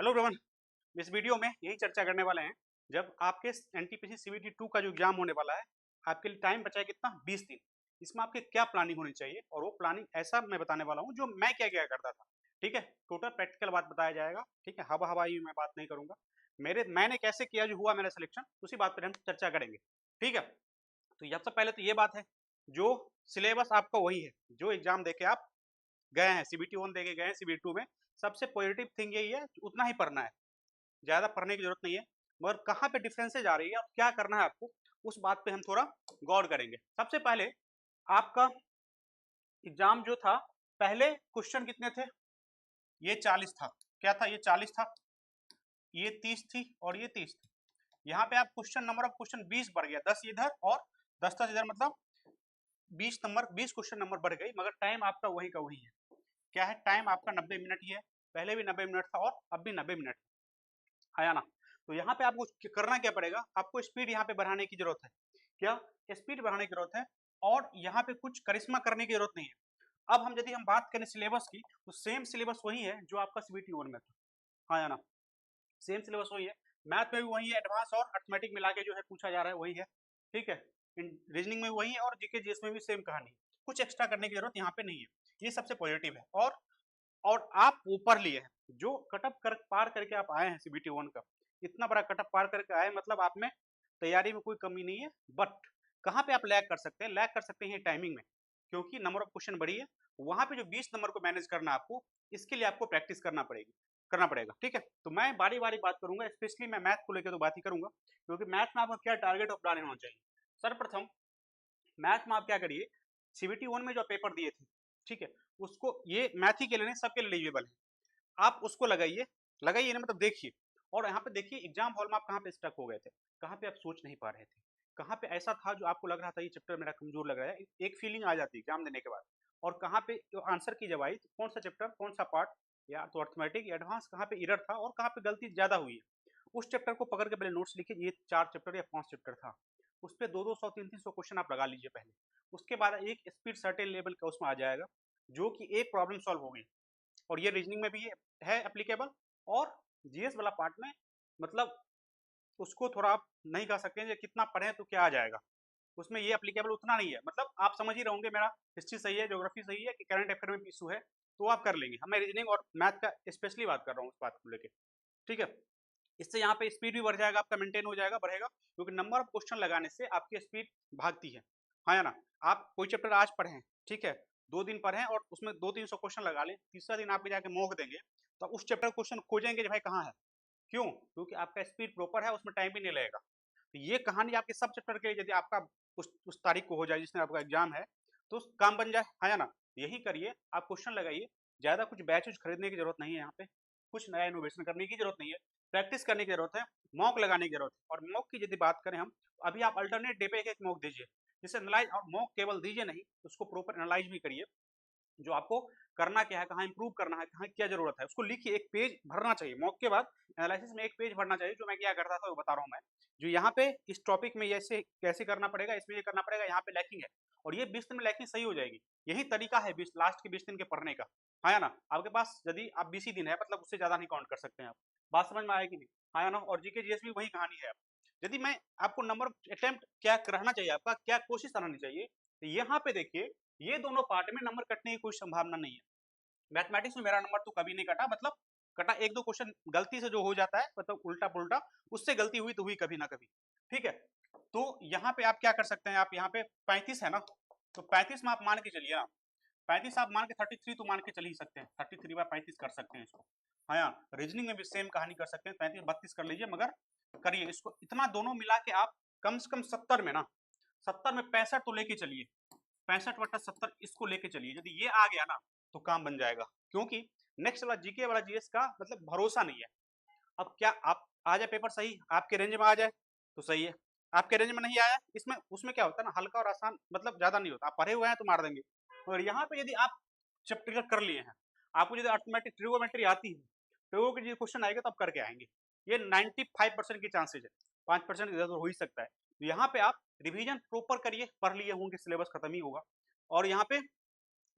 Hello everyone, इस video में यही चर्चा करने वाले हैं। जब आपके एनटीपीसी सीबीटी 2 का जो एग्जाम होने वाला है, आपके लिए टाइम बचा है कितना? 20 दिन। इसमें आपकी क्या प्लानिंग होनी चाहिए और वो प्लानिंग ऐसा मैं बताने वाला हूँ जो मैं क्या क्या करता था। ठीक है, टोटल प्रैक्टिकल बात बताया जाएगा। ठीक है, हवा हवाई में बात नहीं करूंगा। मैंने कैसे किया, जो हुआ मेरा सिलेक्शन, उसी बात पर हम चर्चा करेंगे। ठीक है, तो सबसे पहले तो ये बात है, जो सिलेबस आपका वही है जो एग्जाम देके आप गए हैं, सीबीटी 1 देके गए हैं सीबीटी 2 में। सबसे पॉजिटिव थिंग यही है, उतना ही पढ़ना है, ज़्यादा पढ़ने की जरूरत नहीं है। मगर कहाँ पे डिफरेंसेज आ रही है और क्या करना है आपको, उस बात पे हम थोड़ा गौर करेंगे। सबसे पहले आपका एग्जाम जो था, पहले क्वेश्चन कितने थे? ये 40 था। क्या था? ये 40 था, ये 30 थी और ये 30 थी। यहाँ पे आप क्वेश्चन नंबर ऑफ क्वेश्चन 20 बढ़ गया, 10 इधर और 10 इधर, मतलब 20 क्वेश्चन नंबर बढ़ गई, मगर टाइम आपका वही का वही है। क्या है? टाइम आपका 90 मिनट ही है। पहले भी 90 मिनट था और अब भी 90 मिनट आया ना। तो यहाँ पे आपको करना क्या पड़ेगा, आपको स्पीड यहाँ पे बढ़ाने की जरूरत है। क्या? स्पीड बढ़ाने की जरूरत है, और यहाँ पे कुछ करिश्मा करने की जरूरत नहीं है। अब यदि हम बात करें सिलेबस की, तो सेम सिलेबस वही है जो आपका सीबीटी 1 में था। हाँ या ना? सेम सिलेबस वही है। मैथ में भी वही है, एडवांस और अर्थमेटिक मिला के जो है पूछा जा रहा है, वही है। ठीक है, रीजनिंग में वही है, और जीके जीएस में भी सेम कहानी। कुछ एक्स्ट्रा करने की जरूरत यहाँ पे नहीं है। ये सबसे पॉजिटिव है। और आप ऊपर लिए हैं, जो कटअप पार करके आप आए हैं सीबीटी 1 का, इतना बड़ा कटअप पार करके आए, मतलब आप में तैयारी में कोई कमी नहीं है। बट कहाँ पे आप लैग कर सकते हैं? लैग कर सकते हैं टाइमिंग में, क्योंकि नंबर ऑफ क्वेश्चन बढ़ी है। वहां पे जो 20 नंबर को मैनेज करना आपको, इसके लिए आपको प्रैक्टिस करना पड़ेगा। ठीक है, तो मैं बारी बारी बात करूंगा, स्पेशली मैं मैथ को लेकर तो बात ही करूंगा, क्योंकि मैथ में आपका क्या टारगेट और प्लान होना चाहिए। सर्वप्रथम मैथ में आप क्या करिए, सीबीटी 1 में जो पेपर दिए थे, ठीक है, उसको, ये मैथ ही के लिए नहीं, सबके लिए एलिजिबल है, आप उसको लगाइए। लगाइए ना, मतलब देखिए। और यहाँ पे देखिए, एग्जाम हॉल में आप कहाँ पे स्टक हो गए थे, कहाँ पे आप सोच नहीं पा रहे थे, कहाँ पे ऐसा था जो आपको लग रहा था ये चैप्टर मेरा कमजोर लग रहा है, एक फीलिंग आ जाती है एग्जाम देने के बाद। और कहाँ पे जो आंसर की जब आई, तो कौन सा चैप्टर, कौन सा पार्ट, या तो अर्थमेटिक या एडवांस, कहाँ पे एरर था और कहाँ पे गलती ज्यादा हुई है, उस चैप्टर को पकड़ के पहले नोट्स लिखिए। ये 4 चैप्टर या 5 चैप्टर था, उस पर 200 300 क्वेश्चन आप लगा लीजिए पहले। उसके बाद एक स्पीड सर्टेन लेवल का उसमें आ जाएगा, जो कि एक प्रॉब्लम सॉल्व होगी। और ये रीजनिंग में भी है एप्लीकेबल, और जीएस वाला पार्ट में, मतलब उसको थोड़ा आप नहीं कह सकते हैं कितना पढ़े तो क्या आ जाएगा, उसमें ये एप्लीकेबल उतना नहीं है। मतलब आप समझ ही रहोगे, मेरा हिस्ट्री सही है, ज्योग्राफी सही है, कि करंट अफेयर में इशू है, तो आप कर लेंगे। मैं रीजनिंग और मैथ का स्पेशली बात कर रहा हूँ, उस बात को लेकर। ठीक है, इससे यहाँ पे स्पीड भी बढ़ जाएगा, आपका मेंटेन हो जाएगा, बढ़ेगा, क्योंकि नंबर ऑफ क्वेश्चन लगाने से आपकी स्पीड भागती है। हाँ या ना? आप कोई चैप्टर आज पढ़े, ठीक है, 2 दिन पढ़े और उसमें 200-300 क्वेश्चन लगा लें, तीसरा दिन आप जाके मॉक देंगे, तो उस चैप्टर क्वेश्चन खोजेंगे भाई कहाँ है। क्यों? क्योंकि आपका स्पीड प्रॉपर है, उसमें टाइम भी नहीं लगेगा। तो ये कहानी आपके सब चैप्टर के, यदि आपका उस तारीख को हो जाए जिसमें आपका एग्जाम है, तो काम बन जाए। हाँ या ना? यही करिए, आप क्वेश्चन लगाइए। ज्यादा कुछ बैच खरीदने की जरूरत नहीं है, यहाँ पे कुछ नया इनोवेशन करने की जरूरत नहीं है, प्रैक्टिस करने की जरूरत है, मॉक लगाने की जरूरत है। और मॉक की यदि बात करें हम, अभी आप अल्टरनेट डे पे एक मॉक दीजिए, जिससे एनालाइज, और मॉक केवल दीजिए नहीं, उसको प्रॉपर एनालाइज भी करिए। जो आपको करना क्या है, कहाँ इंप्रूव करना है, कहाँ क्या जरूरत है, उसको लिखिए। एक पेज भरना चाहिए मॉक के बाद, एनालिसिस में एक पेज भरना चाहिए। जो मैं क्या करता था वो बता रहा हूँ मैं, जो यहाँ पे इस टॉपिक में ऐसे कैसे करना पड़ेगा, इसमें ये करना पड़ेगा, यहाँ पे लैकिंग है, और ये 20 दिन में लैकिंग सही हो जाएगी। यही तरीका है 20 लास्ट के 20 दिन के पढ़ने का। हाँ या ना? आपके पास यदि आप 20 ही दिन है, मतलब उससे ज्यादा नहीं काउंट कर सकते हैं आप। बात समझ में आएगी नहीं? हाँ या ना? और जीके जीएस भी वही कहानी है। यदि मैं आपको नंबर अटेम्प्ट क्या रहना चाहिए, आपका क्या कोशिश रहनी चाहिए, तो यहाँ पे देखिए, ये दोनों पार्ट में नंबर कटने की कोई संभावना नहीं है। मैथमेटिक्स में मेरा नंबर तो कभी नहीं कटा, मतलब कटा एक दो क्वेश्चन गलती से जो हो जाता है, मतलब उल्टा पुल्टा, उससे गलती हुई तो हुई कभी ना कभी। ठीक है, तो यहाँ पे आप क्या कर सकते हैं, आप यहाँ पे 35 है ना, तो 35 में आप मान के चलिए ना, 35 आप मान के 33 तो मान के चल ही सकते हैं, 33/35 कर सकते हैं इसको। हाँ, रीजनिंग में भी सेम कहानी कर सकते हैं, 35-32 कर लीजिए, मगर करिए इसको इतना, दोनों मिला के आप कम से कम 70 में ना, 70 में 65 तो लेके चलिए, 65/70 इसको लेके चलिए। यदि ये आ गया ना, तो काम बन जाएगा, क्योंकि नेक्स्ट वाला जीके वाला जीएस का मतलब भरोसा नहीं है। अब क्या आप आ जाए पेपर सही, आपके रेंज में आ जाए तो सही है, आपके रेंज में नहीं आया, इसमें उसमें क्या होता है ना, हल्का और आसान, मतलब ज्यादा नहीं होता, आप पढ़े हुए हैं तो मार देंगे। और यहाँ पे यदि आप चैप्टर कर लिए हैं, आपको यदि अर्थमेटिक ट्रिगोनोमेट्री आती है, ट्रिगो के क्वेश्चन आएगा तो आप करके आएंगे, ये 95% की चांसेज है, 5% इधर उधर हो ही सकता है। तो यहाँ पे आप रिवीजन प्रॉपर करिए, पढ़ लिए होंगे, सिलेबस खत्म ही होगा, और यहाँ पे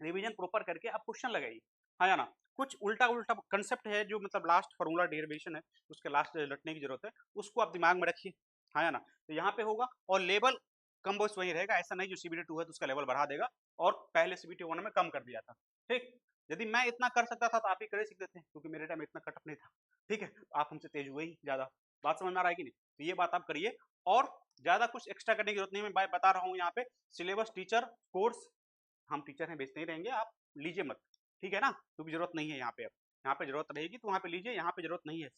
रिवीजन प्रॉपर करके आप क्वेश्चन लगाइए। हाँ या ना? कुछ उल्टा-उल्टा कंसेप्ट है जो मतलब लास्ट फ़ॉर्मूला डेरिवेशन है, उसके लास्ट रटने की ज़रूरत है, उसको आप दिमाग में रखिए, हाँ या ना? तो यहाँ पे होगा और लेवल कम बेस वही रहेगा, ऐसा नहीं जो सीबीटी 2 है तो उसका लेवल बढ़ा देगा और पहले सीबीटी 1 में कम कर दिया था, ठीक? यदि मैं इतना कर सकता था तो आप भी कर ही सकते थे क्योंकि मेरे टाइम में इतना कट ऑफ नहीं था, ठीक है? आप हमसे तेज़ हुए ही ज़्यादा, बात समझ में आ रहा है कि नहीं? तो ये बात आप करिए और ज़्यादा कुछ एक्स्ट्रा करने की ज़रूरत नहीं है, मैं बता रहा हूँ यहाँ पे सिलेबस, टीचर, कोर्स हम टीचर हैं बेचते ही रहेंगे, आप लीजिए मत, ठीक है ना? क्योंकि ज़रूरत नहीं है यहाँ पे अब, यहाँ पे ज़रूरत रहेगी तो वहाँ पे लीजिए, यहाँ पे ज़रूरत नहीं है।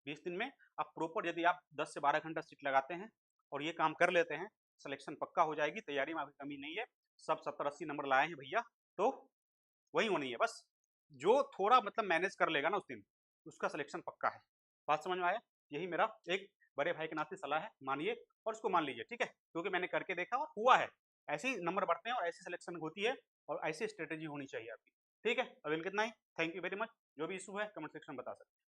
20 दिन में आप प्रॉपर यदि आप 10 से 12 घंटा सीट लगाते हैं और ये काम कर लेते हैं, सिलेक्शन पक्का हो जाएगी, तैयारी में आपकी कमी नहीं है, सब 70-80 नंबर लाए हैं भैया, तो वही होनी है बस। जो थोड़ा मतलब मैनेज कर लेगा ना उस दिन, उसका सिलेक्शन पक्का है। बात समझ में आया? यही मेरा एक बड़े भाई के नाते सलाह है, मानिए और उसको मान लीजिए, ठीक है? क्योंकि मैंने करके देखा और हुआ है। ऐसे ही नंबर बढ़ते हैं और ऐसी सिलेक्शन होती है और ऐसी स्ट्रेटेजी होनी चाहिए आपकी। ठीक है? अभी कितना ही, थैंक यू वेरी मच। जो भी इशू है कमेंट सेक्शन में बता सकते हैं।